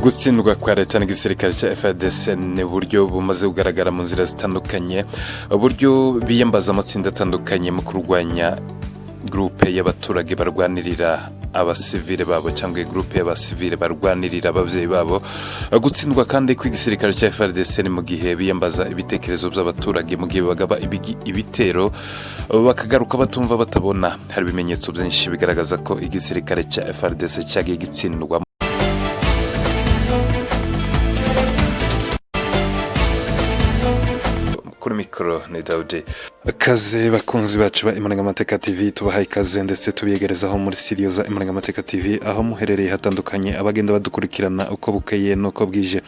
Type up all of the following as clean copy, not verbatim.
gutsindwa kwa leta n'igisirikare cya FARDC ni uburyo bumaze kugaragara mu nzira zitandukanye, uburyo biyambaza amatsinda atandukanye mu kurwanya groupe y'abaturage barwanirira abasivile babo cyangwa groupe y'abasivile barwanirira abavyeyi babo. Gutsindwa kandi kw'igisirikare cya FARDC ni mu gihe biyambaza ibitekerezo by'abaturage mu gihe bagaba ibitero bakagaruka batumva batabona. Hari ibimenyetso byinshi bigaragaza ko igisirikare cya FARDC cyagiye gitsindwa. Kuri mikoro ni Daudi. Kaze bakunzi bacu ba Imurangamateka TV, tubahaye ikaze ndetse tubiyegerezaho muri studio za Imurangamateka TV aho muherereye hatandukanye, abagenda badukurikirana uko bukeye nuko bwije.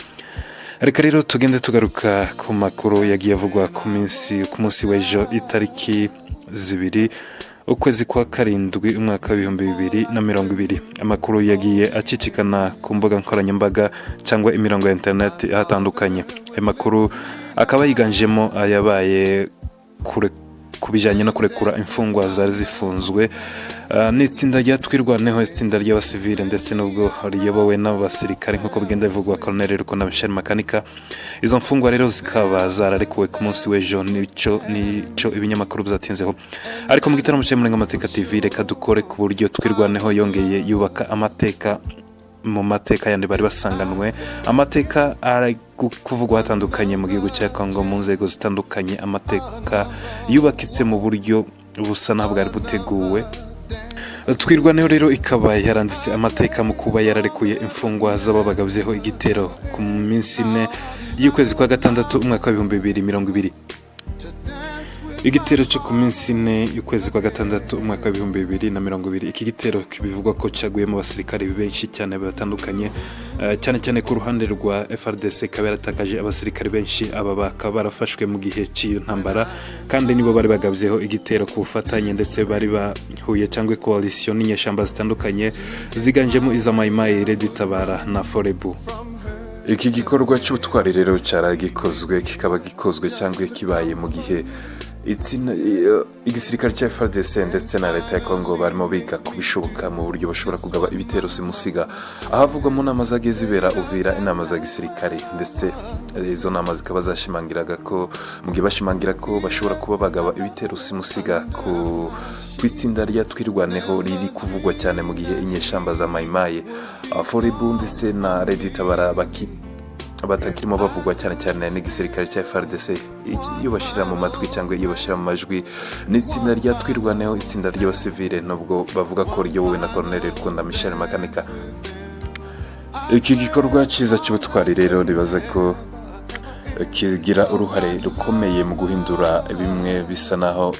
Reka rero tugende tugaruka ku makuru yagiye avugwa ku munsi w'ejo itariki 2 ukwezi kwa karindwi umwaka wa 2020. Amakuru yagiye acicikana ku mbuga nkoranyambaga cyangwa imirongo ya internet hatandukanye. Amakuru akaba yiganjemo ayabaye kubijanye no kurekura imfungwa zari zifunzwe n'itsinda ryatwirwaneho, itsinda ry'abasivile ndetse n'ubwo riyobowe n'abasirikare nk'uko bigenda bivugwa Colonel Rukona Michel Makanika. Izo mfungwa rero zikaba zararekuwe ku munsi w'ejo, nico ibinyamakuru byatinzeho. Ariko mu gitaramo cya Imurangamateka TV reka dukore ku buryo twirwaneho yongeye yubaka amateka mu mateka yandi bari basanganwe. Amateka ari kuvugwa hatandukanye mu gihugu cya Kongo mu nzego zitandukanye, amateka yubakitse mu buryo busa naho bwari buteguwe. Twirwaneho rero ikaba yaranditse amateka mu kuba yararekuye imfungwa z'ababagabyeho igitero ku minsi 4 y'ukwezi kwa gatandatu umwaka wa 2020. Igitero cyo ku minsi 4 y'ukwezi kwa gatandatu umwaka wa 2020. Iki gitero kibivugwa ko cyaguyemo abasirikare benshi cyane batandukanye, cyane cyane ku ruhande rwa FARDC kabera atakaje abasirikare benshi. Aba bakaba barafashwe mu gihe cy'iyo ntambara kandi nibo bari bagabyeho igitero ku bufatanye ndetse bari bahuye cyangwa coalition n'inyeshamba zitandukanye ziganjemo iza Maimai, Red Tabara na Forebu. Iki gikorwa cy'ubutwari rero cyaragikozwe, kikaba gikozwe cyangwa kibaye mu gihe igisirikare cya FARDC ndetse na leta ya Kongo barimo biga kubishoboka mu buryo bashobora kugaba ibitero simusiga. Ahavugwa mu nama zagiye zibera Uvira, inama za gisirikare, ndetse izo nama zikaba zashimangiraga ko mu gihe bashimangira ko bashobora kuba bagaba ibitero simusiga ku itsinda ryatwirwaneho riri kuvugwa cyane mu gihe inyeshamba za Maimai, Forebu ndetse na Red Tabara batakirimo bavugwa cyane cyane n'igisirikare cya FARDC. Iyo bashira mu matwi cyangwa iyo bashira mu majwi n'itsinda ryatwirwaneho, itsinda ry'abasivile, nubwo bavuga ko ryowe na Colonel Rukona Michel Makanika. Iki gikorwa cyiza cy'ubutwari rero ribaza ko kigira uruhare rukomeye mu guhindura bimwe bisa naho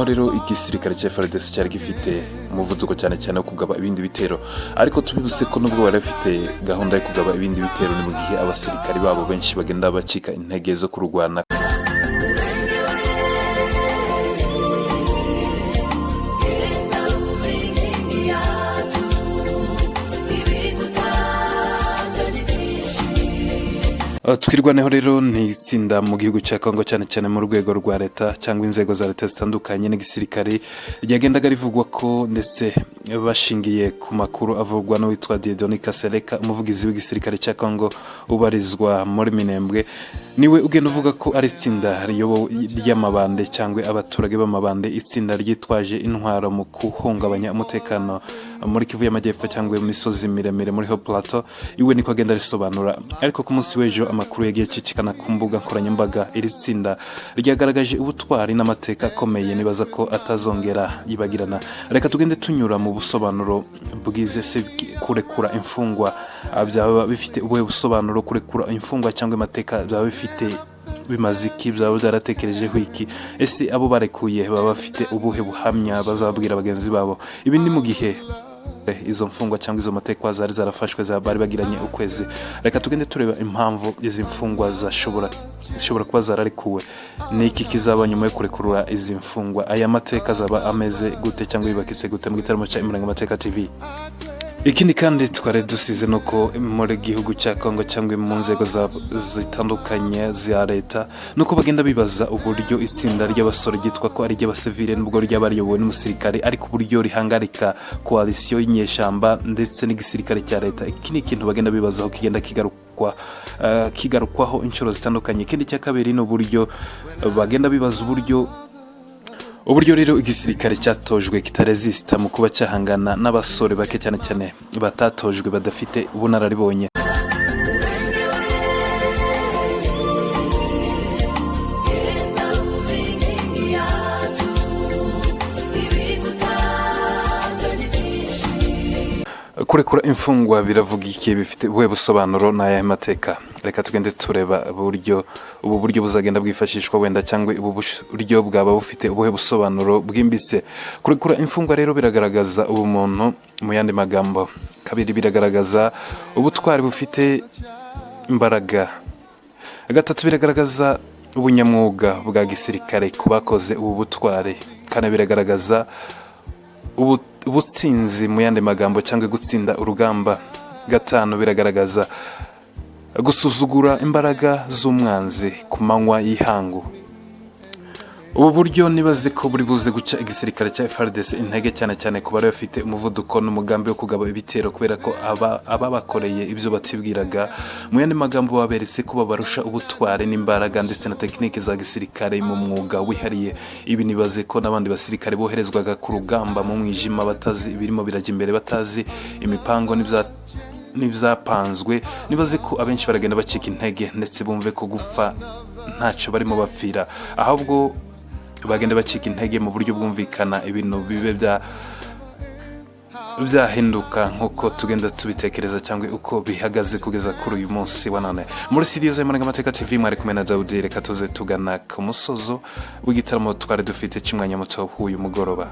rero igisirikare cya FARDC cyari gifite umuvuduko cyane cyane wo kugaba ibindi bitero. Ariko tubibuse ko nubwo bari bafite gahunda yo kugaba ibindi bitero, ni mu gihe abasirikari babo benshi bagenda bacika intege zo kurwana. Twirwaneho rero ni itsinda mu gihugu cya Kongo cyane cyane mu rwego rwa leta cyangwa inzego za leta zitandukanye n'igisirikare ryagendaga rivugwa ko, ndetse bashingiye ku makuru avugwa n'uwitwa Dieudonné Kasereka, umuvugizi w'igisirikare cya Kongo ubarizwa muri Minembwe. Niwe ugenda uvuga ko ari itsinda ry'amabande cyangwa abaturage b'amabande, itsinda ryitwaje intwaro mu kuhungabanya umutekano muri Kivu y'Amajyepfo cyangwa mu misozi miremire muri Haut Plateau. Iwe niko agenda risobanura. Ariko ku munsi w'ejo amakuru yagiye cicikana ku mbuga nkoranyambaga, iri tsinda ryagaragaje ubutwari n'amateka akomeye, nibaza ko atazongera yibagirana. Reka tugende tunyura mu busobanuro bwize se kurekura imfungwa byaba bifite ubuhe busobanuro, kurekura imfungwa cyangwa amateka byaba bifite bimaze iki, byaba byaratekerejeho iki, ese abo barekuye baba bafite ubuhe buhamya bazabwira bagenzi babo. Ibi ni mu gihe izo mfungwa cyangwa izo matekwa zari zarafashwe bari bagiranye ukwezi. Reka tugende tureba impamvu izi mfungwa zishobora kuba zararekuwe. Niki kizaba nyuma yo kurekurura izi mfungwa? Aya mateka zaba ameze gute cyangwa yubakitse gute? Mu gitaramo cya Imurangamateka TV. Ikindi kandi twari dusize nuko muri gihugu cya Kongo cyangwa mu nzego zitandukanye za leta nuko bagenda bibaza uburyo itsinda ry'abasore gitwa ko ari ry'abasivile nubwo ry'abariyobowe n'umusirikare ariko uburyo rihangarika coalition y'inyeshamba ndetse n'igisirikare cya leta. Iki ni ikintu bagenda bibazaho kigenda kigarukwaho inshuro zitandukanye. Ikindi cya kabiri ni uburyo bagenda bibaza uburyo rero igisirikare cyatojwe kitaresista mu kuba cyahangana n'abasore bake cyane cyane batatojwe badafite ubunararibonye. Kurekura imfungwa biravuga iki, bifite ubuhe busobanuro n'aya mateka? Reka tugende tureba ubu buryo buzagenda bwifashishwa wenda cyangwa ubu buryo bwaba bufite ubuhe busobanuro bwimbitse. Kurekura imfungwa rero biragaragaza ubumuntu mu yandi magambo. Kabiri, biragaragaza ubutwari bufite imbaraga. Gatatu, biragaragaza ubunyamwuga bwa gisirikare ku bakoze ubu butwari. Kane, biragaragaza ubutsinzi mu yandi magambo cyangwa gutsinda urugamba. Gatanu, biragaragaza gusuzugura imbaraga z'umwanzi ku manywa y'ihangu. Ubu buryo nibaze ko buri buze guca igisirikare cya FARDC intege cyane cyane ku bari bafite umuvuduko n'umugambi wo kugaba ibitero, kubera ko aba bakoreye ibyo batibwiraga. Mu yandi magambo baberetse ko babarusha ubutware n'imbaraga ndetse na tekinike za gisirikare mu mwuga wihariye. Ibi nibaze ko n'abandi basirikare boherezwaga ku rugamba mu mwijima batazi ibirimo birajya imbere, batazi imipango n'ibyapanzwe. Nibaze ko abenshi baragenda bacika intege ndetse bumve ko gupfa ntacyo barimo bapfira, ahubwo bagenda bacika intege mu buryo bwumvikana, ibintu bibe byahinduka nk'uko tugenda tubitekereza cyangwa uko bihagaze kugeza kuri uyu munsi wa none. Muri studio za Imanagamateka TV mwari kumwe na Daudi. Reka tuze tugana ku musozo w'igitaramo twari dufite cy'umwanya muto w'uyu mugoroba.